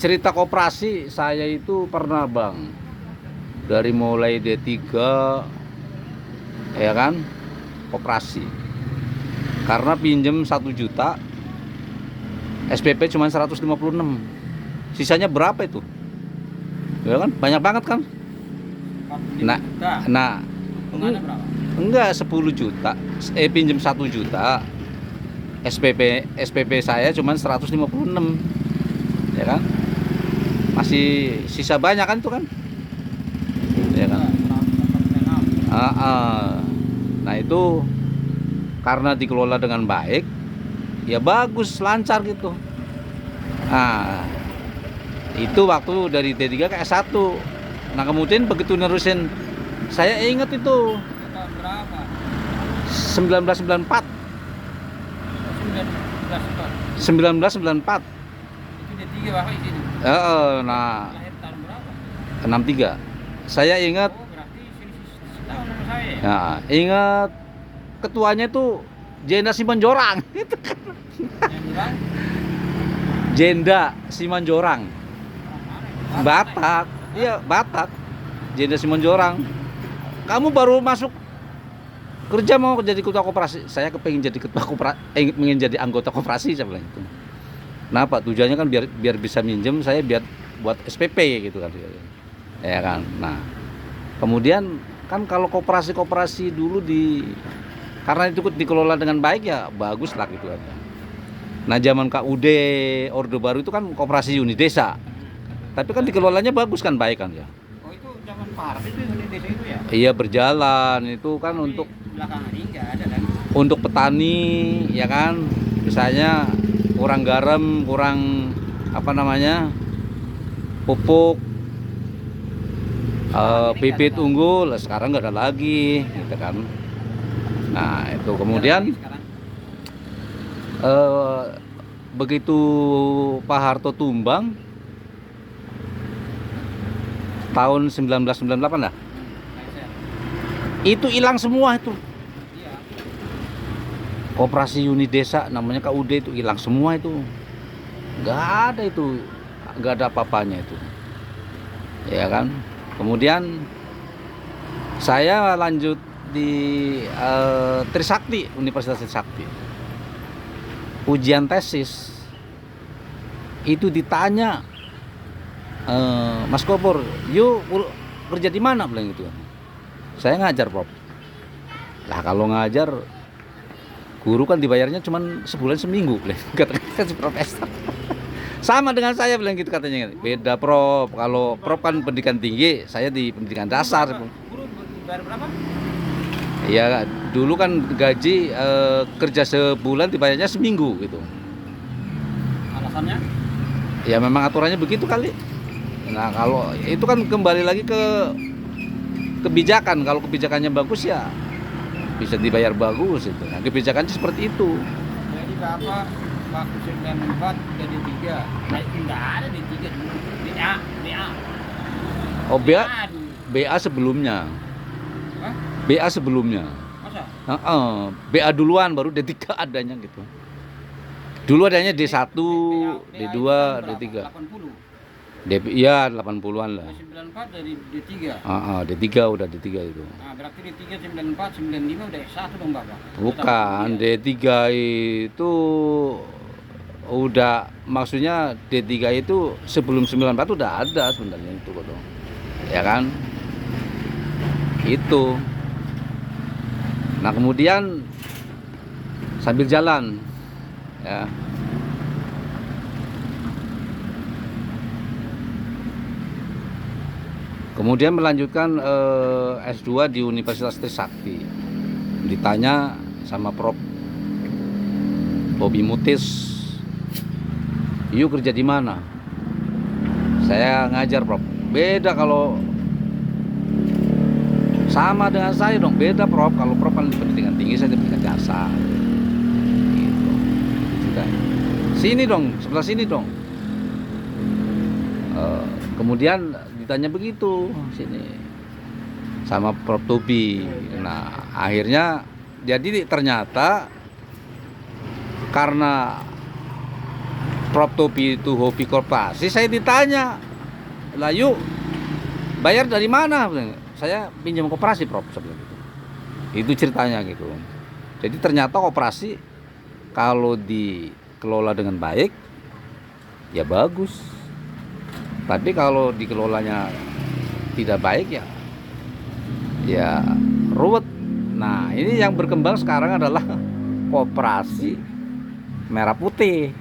cerita koperasi saya itu pernah bang, dari mulai D3 ya kan, koperasi. Karena pinjem 1 juta, SPP cuma 156. Sisanya berapa itu? Ya kan, banyak banget kan? Nah, enggak 10 juta, pinjem 1 juta, SPP saya cuma 156, ya kan? Masih sisa banyak kan itu kan? Ya kan? Nah itu karena dikelola dengan baik, ya bagus, lancar gitu. Nah, itu waktu dari D3 ke S1. Nah kemudian begitu nerusin, saya ingat itu 1994. 1994. Itu D3 Bapak di sini. Nah, Lahir tahun berapa? 63. Saya ingat. Oh, berarti selisih setahun sama saya ya? Nah, ingat ketuanya tuh Jenda Simanjorang. Itu kan. Yang bilang Jenda Simanjorang. orang mana? Batak. Iya, Batak. Jenda Simanjorang. Kamu baru masuk kerja mau jadi ketua koperasi. Saya kepengen jadi ketua koperasi, ingin jadi anggota koperasi, saya bilang itu. Kenapa? Tujuannya kan biar bisa minjem, saya biar buat SPP gitu kan. Ya kan. Nah, kemudian kan kalau koperasi dulu karena itu dikelola dengan baik ya bagus lah gitu kan. Nah, zaman KUD Orde Baru itu kan koperasi unit desa. Tapi kan dikelolanya bagus kan, baik kan ya. Oh, itu zaman Pak Harto itu unit desa itu ya? Iya, berjalan itu kan. Tapi untuk belakangan ini nggak ada kan? untuk petani ya kan, misalnya kurang garam, kurang apa namanya, pupuk, bibit unggul, sekarang nggak ada lagi gitu kan. Nah itu kemudian begitu Pak Harto tumbang tahun 1998 lah, itu hilang semua itu. Iya. Koperasi unit desa namanya KUD itu hilang semua itu. Nggak ada itu, nggak ada apa-apanya itu. Ya kan. Kemudian saya lanjut di Trisakti, Universitas Trisakti. Ujian tesis itu ditanya, Mas Kopur, yuk kerja di mana, bilang gitu. Saya ngajar, Prof. Lah kalau ngajar, guru kan dibayarnya cuma sebulan seminggu, kata si profesor. Sama dengan saya, bilang gitu katanya. Beda, Prof. Kalau Prof kan pendidikan tinggi, saya di pendidikan dasar. Guru bayar berapa? Ya dulu kan gaji kerja sebulan dibayarnya seminggu gitu. Alasannya? Ya memang aturannya begitu kali. Nah kalau itu kan kembali lagi ke kebijakan. Kalau kebijakannya bagus ya bisa dibayar bagus itu. Nah kebijakannya seperti itu. Jadi Bapak waktu 94 jadi 3. Nah, enggak ada di 3 dulu. BA. Oh BA sebelumnya. Hah? BA sebelumnya. Masa? BA duluan baru D3 adanya gitu. Dulu adanya D1, D2, D3. 80. Iya 80-an lah. 94 dari D3. D3 udah D3 itu. Nah, berarti D3 94, 95 udah S1 dong Bapak. Bukan, D3 itu udah, maksudnya D3 itu sebelum 94 udah ada sebenarnya itu kok. Ya kan? Itu. Nah, kemudian sambil jalan ya. Kemudian melanjutkan S2 di Universitas Trisakti. Ditanya sama Prof Bobi Mutis, "Yuk kerja di mana?" Saya ngajar, Prof. Beda kalau sama dengan saya dong, beda, Prof. Kalau Prof kan di pendidikan tinggi, saya di pendidikan dasar. Gitu. Sudah. Sini dong, sebelah sini dong. Kemudian ditanya begitu sini sama Prof Tobi. Nah akhirnya jadi ternyata karena Prop Topi itu hobi koperasi, saya ditanya, lah yuk bayar dari mana? Saya pinjam koperasi Prof, seperti itu ceritanya gitu. Jadi ternyata koperasi kalau dikelola dengan baik ya bagus, tapi kalau dikelolanya tidak baik ya ruwet. Nah, ini yang berkembang sekarang adalah koperasi merah putih,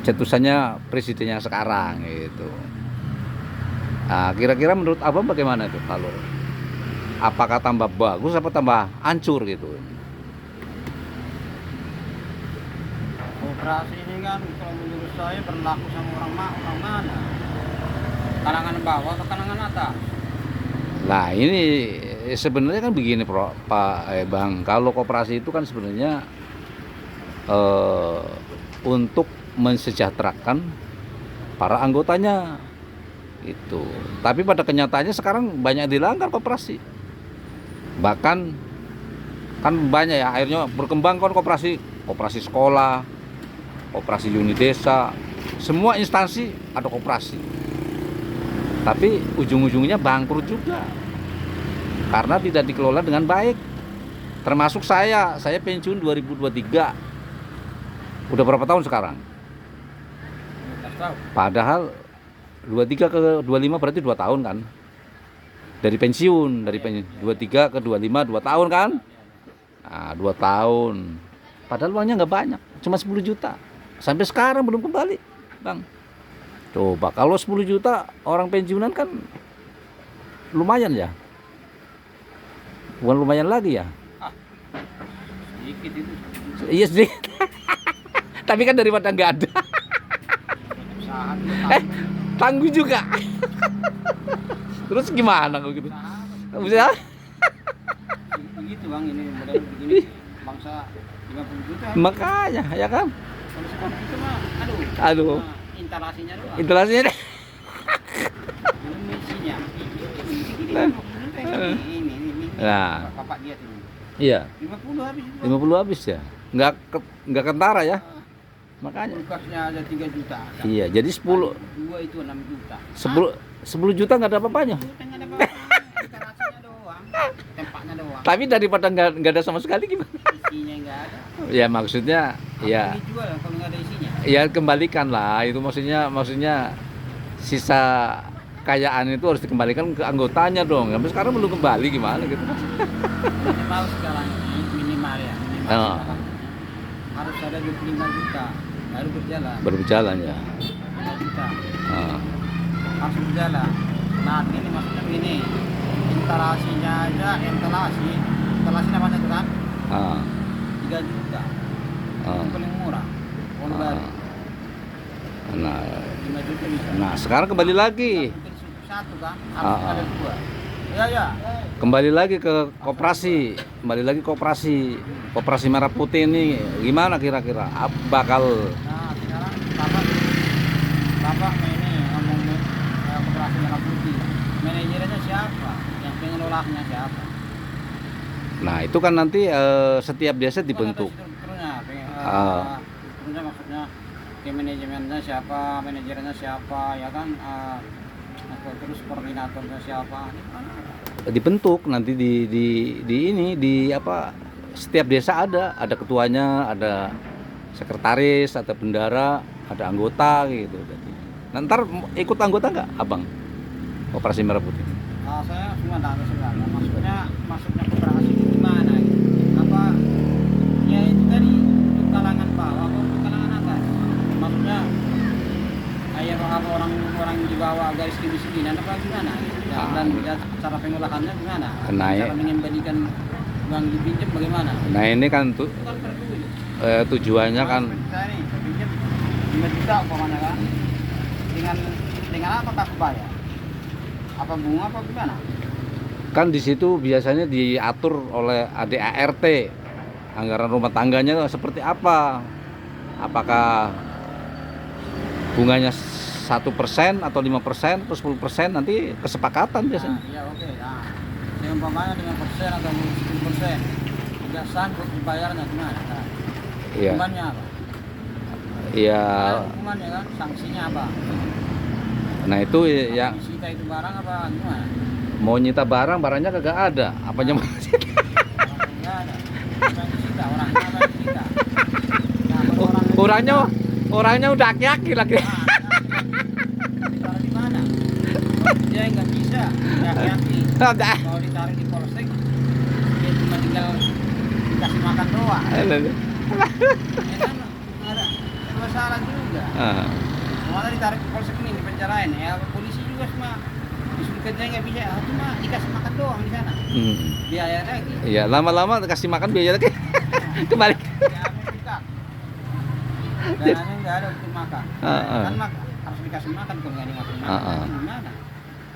cetusannya presidennya sekarang gitu. Nah, kira-kira menurut abang bagaimana itu? Kalau apakah tambah bagus apa tambah hancur gitu? Koperasi ini kan kalau menurut saya berlaku sama orang mana? Kalangan bawah atau kalangan atas? Nah, ini sebenarnya kan begini Bang, kalau koperasi itu kan sebenarnya untuk mensejahterakan para anggotanya itu. Tapi pada kenyataannya sekarang banyak dilanggar koperasi. Bahkan kan banyak ya akhirnya berkembang kan koperasi sekolah, koperasi unit desa, semua instansi ada koperasi. Tapi ujung-ujungnya bangkrut juga karena tidak dikelola dengan baik. Termasuk saya pensiun 2023. Udah berapa tahun sekarang? Padahal 23 ke 25 berarti 2 tahun kan? Dari pensiun 23 ke 25 2 tahun kan? Nah, 2 tahun. Padahal uangnya nggak banyak, cuma 10 juta. Sampai sekarang belum kembali, Bang. Coba kalau 10 juta orang pensiunan kan lumayan ya. Bukan lumayan lagi ya. Sedikit itu. Iya sedikit. Tapi kan daripada nggak ada. Tangguh juga. Terus gimana kok gitu? Bisa? Begitu Bang, ini model begini bangsa 50 juta. Makanya ya kan? Kalau seperti itu mah Aduh. instalasinya doang. Instalasinya deh. Ini isinya. Ini. Nah. Bapak dia ini. Iya. 50 habis itu. 50 habis ya. Nggak kentara ya. Makanya. Kulkasnya ada 3 juta. Iya, jadi 10 2 itu 6 juta. 10 juta nggak ada apa-apanya. Nggak ada apa-apa. Instalasinya doang. Tempatnya doang. Tapi daripada nggak ada sama sekali gimana? Isinya nggak ada. Ya maksudnya ya. Apa dijual kalau nggak ada isinya? Ya kembalikan lah, itu maksudnya sisa kekayaan itu harus dikembalikan ke anggotanya dong. Sampai sekarang belum kembali gimana gitu. Minimal sekarang minimal ya. Oh. Harus ada 25 juta baru Berjalan ya. 5 juta. Oh. Harus berjalan. Nah ini maksudnya begini, instalasinya aja instalasi namanya itu kan Ah. 3 juta. Ah. Itu paling murah. Kalau baru Nah, 5 juta bisa. nah sekarang kembali lagi. Mungkin satu kan, harus ada 2. Ya. Kembali lagi ke koperasi, koperasi merah putih ini gimana kira-kira? Bakal Nah sekarang bapak ini ngomong koperasi merah putih. Manajernya siapa? Yang pengelolanya siapa? Nah itu kan nanti setiap desa dibentuk. Strukturnya maksudnya ke manajemennya siapa, manajernya siapa, ya kan? Terus koordinatornya siapa? Dibentuk nanti di apa, setiap desa ada ketuanya, ada sekretaris, ada bendara, ada anggota gitu. Nah, ntar ikut anggota nggak abang koperasi merah putih? Saya cuma tahu sebenarnya maksudnya koperasi itu gimana gitu. Apa ya itu tadi untuk kalangan bawah atau untuk kalangan atas? Maksudnya kayak apa orang di bawah garis kemiskinan apa gimana gitu. Dan cara pengolahannya gimana? Cara mengembalikan uang dipinjam bagaimana? Nah ini kan Itu kan perlu. tujuannya kan Saya nih pinjam 5 juta umpamanya kan. Dengan apa tak bayar? Apa bunga apa gimana? kan di situ biasanya diatur oleh ADART, anggaran rumah tangganya seperti apa, apakah bunganya 1% atau 5% atau 10%, nanti kesepakatan biasanya. Iya oke. Nah, yang umpamanya 5% atau 10% tidak sanggup dibayarnya gimana? Iya. Bebannya apa? Iya. Hukumannya kan, sanksinya apa? Nah itu ya Disita itu barang apa gimana? mau nyita barangnya kagak ada. Apanya mau disita? Orang enggak ada. Apa yang disita? Orangnya apa yang disita? Nah, kalau Orangnya udah aki-aki lagi. ditaruh di mana? Dia nggak bisa, hati-hati. Enggak. Kalau ditaruh di polsek, dia cuma tinggal dikasih makan doang. Ya kan? Ada masalah juga. Ah. Malah ditarik ke polsek ini dipenjarain. Ya polisi juga semua disuruh kerja nggak bisa, cuma dikasih makan doang di sana. Biaya lagi. Iya, lama-lama kasih makan biaya lagi. Kembali. Ya buka. Dananya nggak ada untuk makan. Kan harus dikasih makan kalau nggak dimakan makan gimana?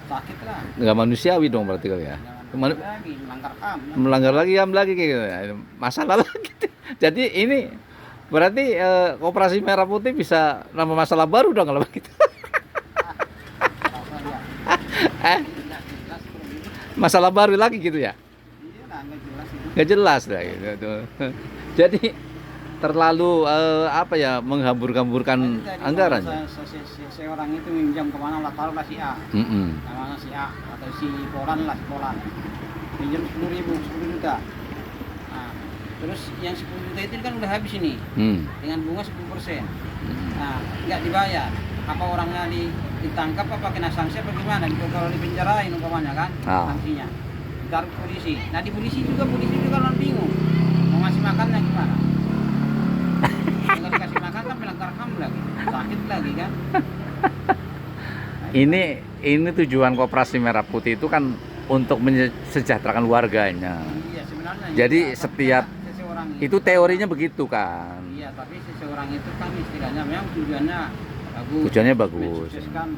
Sakit lah. Nggak manusiawi dong berarti kali ya. Jangan lagi melanggar HAM. Melanggar lagi kayak gitu. Masalah lagi. Jadi ini berarti Koperasi Merah Putih bisa nambah masalah baru dong kalau begitu. Masalah baru lagi gitu ya. Iya lah, nggak jelas itu. Nggak jelas lah gitu. Jadi terlalu apa ya, menghambur-hamburkan anggaran. Seorang itu minjam kemana lah, taruhlah si A. Namanya si A atau si Polan lah, si Polan. Minjam 10 juta. Nah, terus yang 10 juta itu kan udah habis ini. Dengan bunga 10%. Nah, nggak dibayar. Apa orangnya ditangkap apa kena sanksi apa gimana? Kalau dipenjarain umpamanya kan sanksinya. Ditaruh ke polisi. Nah, di polisi juga kan bingung. Mau ngasih makannya gimana? Kalau dikasih makan kan melanggar HAM lagi. Sakit lagi kan? Ini tujuan Koperasi Merah Putih itu kan untuk mensejahterakan warganya. Iya, sebenarnya. Jadi iya, setiap seseorang itu teorinya begitu kan. Iya, tapi seseorang itu kan istilahnya memang tujuannya bagus. Tujuannya bagus. Mensukseskan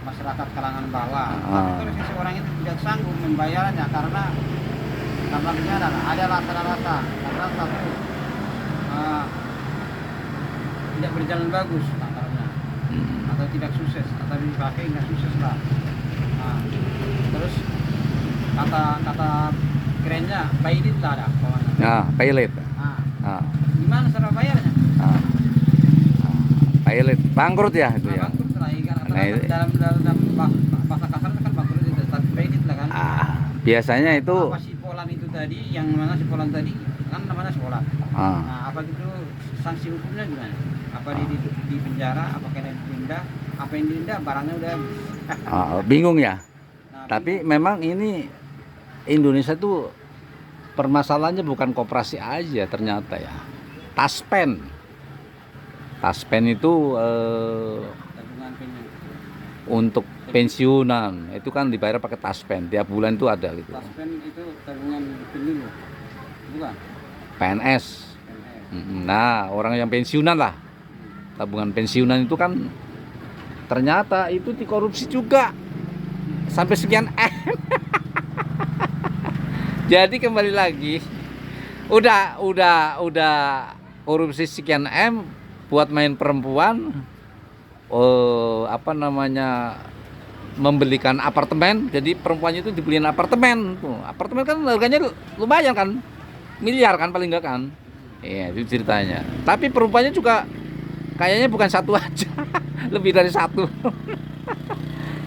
masyarakat kalangan bawah. Tapi kalau seseorang itu tidak sanggup membayarnya karena begini ada rasa-rasa karena satu tidak berjalan bagus antaranya atau tidak sukses atau dipakai nggak sukses lah. Nah, terus kata kerennya pilot lah ada pokoknya. Nah, pilot. Gimana cara bayarnya? Pilot bangkrut ya itu ya. Bangkrut lah, Nah, dalam bahasa kasar kan bangkrut itu tapi pilot lah kan. Biasanya itu Apa si Polan itu tadi, yang mana si Polan tadi kan namanya Polan. Nah, apa gitu sanksi hukumnya gimana? Apa di penjara, apa kena didenda, apa yang didenda barangnya udah bingung ya. Nah, Tapi memang ini Indonesia tuh permasalahannya bukan koperasi aja ternyata ya. Taspen itu tabungan pensiun. untuk pensiunan itu kan dibayar pakai taspen, tiap bulan itu ada gitu. Taspen itu tabungan pendulu, bukan? PNS. Nah, orang yang pensiunan lah. Tabungan pensiunan itu kan ternyata itu dikorupsi juga sampai sekian M. Jadi kembali lagi udah korupsi sekian M buat main perempuan, apa namanya, membelikan apartemen. Jadi perempuannya itu dibeliin apartemen tuh. Apartemen kan harganya lumayan kan, miliar kan paling enggak kan. Iya, itu ceritanya. Tapi perempuannya juga kayaknya bukan satu aja, lebih dari satu.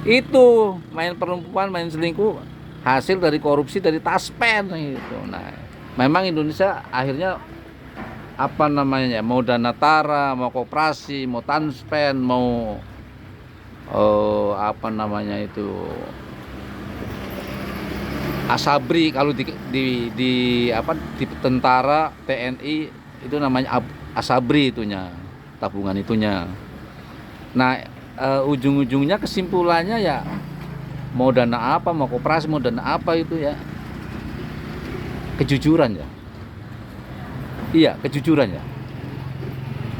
Itu main perempuan, main selingkuh, hasil dari korupsi dari Taspen gitu. Nah, memang Indonesia akhirnya apa namanya, mau Danatara, mau koperasi, mau Taspen, mau apa namanya itu Asabri, kalau di tentara TNI itu namanya Asabri itunya, tabungan itunya. Nah, ujung-ujungnya kesimpulannya ya mau dana apa, mau koperasi, mau dana apa itu ya kejujuran ya. Iya, kejujuran ya.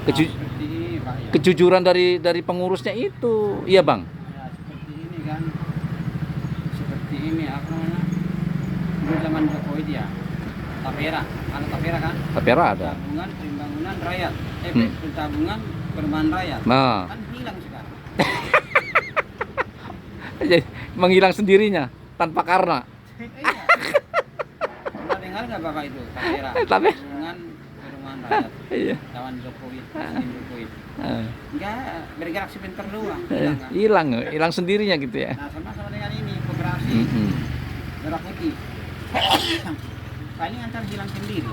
Seperti ini, Pak, ya. Kejujuran dari pengurusnya itu. Iya, Bang. Ya, seperti ini kan. Seperti ini apa namanya? Dulu zaman Jokowi dia. Tapera, ada Tapera kan? Tapera ada. Tabungan Pembangunan Rakyat. Tabungan Perumahan Rakyat. Nah, Kan hilang sekarang. jadi menghilang sendirinya tanpa karena. Iya. Pernah dengar nggak Bapak itu Tapera? Tapi Tabungan Perumahan kawan rakyat, Iya. kawan Jokowi, Presiden Jokowi. Ah. Enggak bergerak sebentar doang, hilang kan? Hilang sendirinya gitu ya. Nah sama dengan ini koperasi Mm-mm. merah putih. Paling antar hilang sendiri.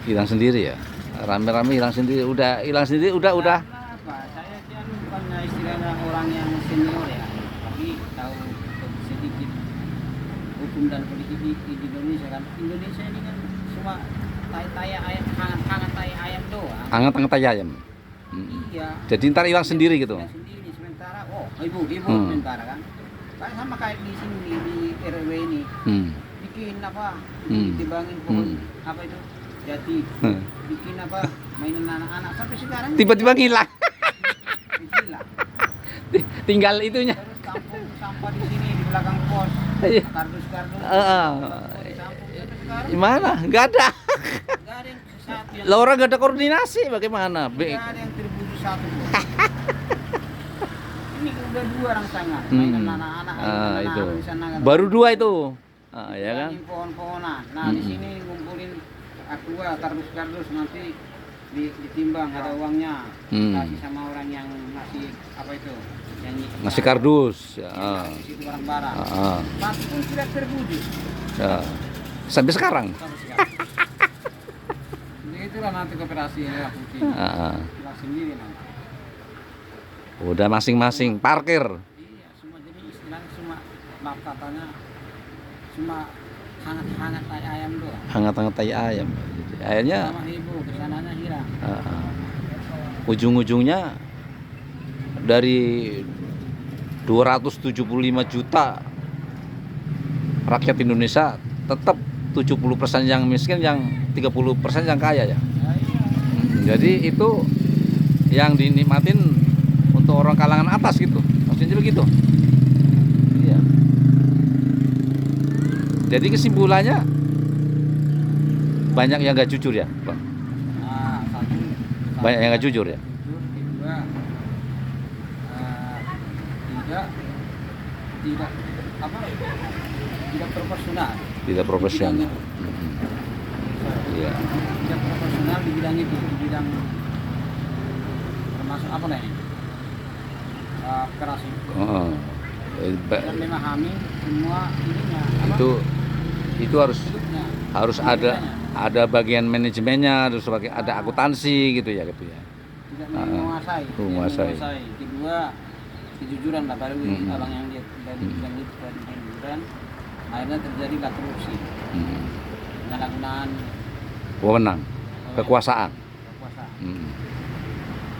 Hilang sendiri ya. Rame-rame hilang sendiri. Udah hilang sendiri. Udah. Karena apa? Saya kan bukannya istilahnya orang yang senior ya, tapi tahu sedikit hukum dan politik di Indonesia kan. Indonesia ini kan cuma tai ayam, hangat tai ayam doang. Hangat-hangat ayam. Iya. Jadi ntar hilang sendiri gitu. Hilang sendiri sementara. Oh, ibu sementara kan. Kan sama kayak di sini di RW ini. Bikin apa? Ditibangin pohon apa itu? Jati. Bikin apa? Mainan anak-anak sampai sekarang. Tiba-tiba hilang. Hilang. Tinggal itunya. Terus kampung sampah di sini di belakang pos. Iya. Kardus-kardus. Disampung sampai sekarang. Gimana? Nggak ada. Enggak ada yang satu yang Lah orang nggak ada koordinasi. Bagaimana? enggak ada yang terwujud satu. Ini udah 2 rangsangan mainan anak-anak Itu. di sana kan. Baru 2 itu. Ya kan? Ini pohon-pohonan. Nah, di sini ngumpulin aqua, kardus-kardus nanti ditimbang ada uangnya. Kasih sama orang yang ngasih apa itu? Yang Ngasih kardus. Ya. Di situ barang-barang. Satu pun tidak terwujud. Ya. Sampai sekarang. Sampai sekarang. Itulah nanti koperasi merah putih. Hilang sendiri nanti. Udah masing-masing parkir. Iya, semua jadi istilahnya cuma katanya cuma hangat-hangat tai ayam doang. Hangat-hangat tai ayam. Akhirnya Sama ibu kesananya hilang. ujung-ujungnya dari 275 juta rakyat Indonesia tetap 70% yang miskin, yang 30% yang kaya ya. Ya, iya. Jadi itu yang dinikmatin untuk orang kalangan atas gitu. Maksudnya begitu. Iya. Jadi kesimpulannya banyak yang nggak jujur ya, Bang. Nah, satu Banyak yang nggak jujur ya. jujur, kedua tidak apa tidak proporsional. Tidak profesional. Iya. Tidak proporsional di bidang itu, di bidang termasuk apa nih? Keras itu. Dan memahami semua ininya apa? Itu harus hidupnya, ada bagian manajemennya, harus ada akuntansi gitu ya. tidak menguasai. Menguasai. Kedua kejujuran lah baru abang yang lihat dari bidang itu tadi kejujuran, akhirnya terjadilah korupsi, penyalahgunaan Wewenang, kekuasaan. kekuasaan.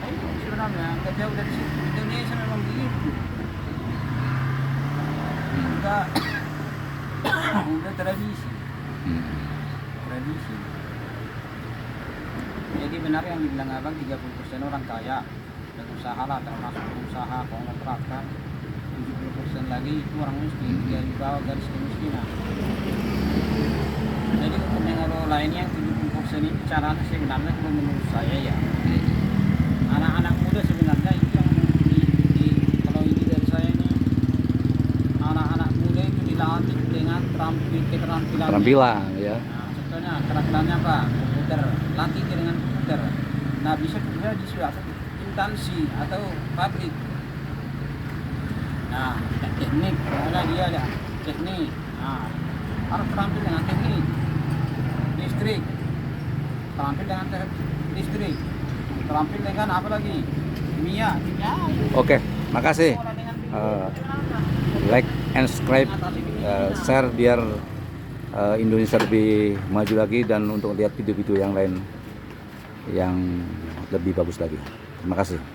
Itu sebenarnya nggak jauh dari situ. Indonesia memang begitu. Udah tradisi. Jadi benar yang dibilang abang 30% orang kaya dan usaha lah, termasuk usaha kontraktor, 70% lagi itu orang miskin, dia di bawah garis kemiskinan. Jadi untuk yang lainnya yang 70% ini caranya sebenarnya kalau menurut saya ya anak-anak muda sebenarnya itu yang kalau ini dari saya ini anak-anak muda itu dilatih dengan keterampilan Ya. Nah, contohnya keterampilannya apa? Komputer, latih dia dengan komputer. Nah, bisa kerja di suatu instansi atau pabrik. Nah, teknik, ada dia ada teknik. Nah, harus terampil dengan teknik. Listrik, terampil dengan listrik. Terampil dengan apa lagi? Kimia. Oke, makasih. Like and subscribe, share biar Indonesia lebih maju lagi dan untuk lihat video-video yang lain yang lebih bagus lagi. Terima kasih.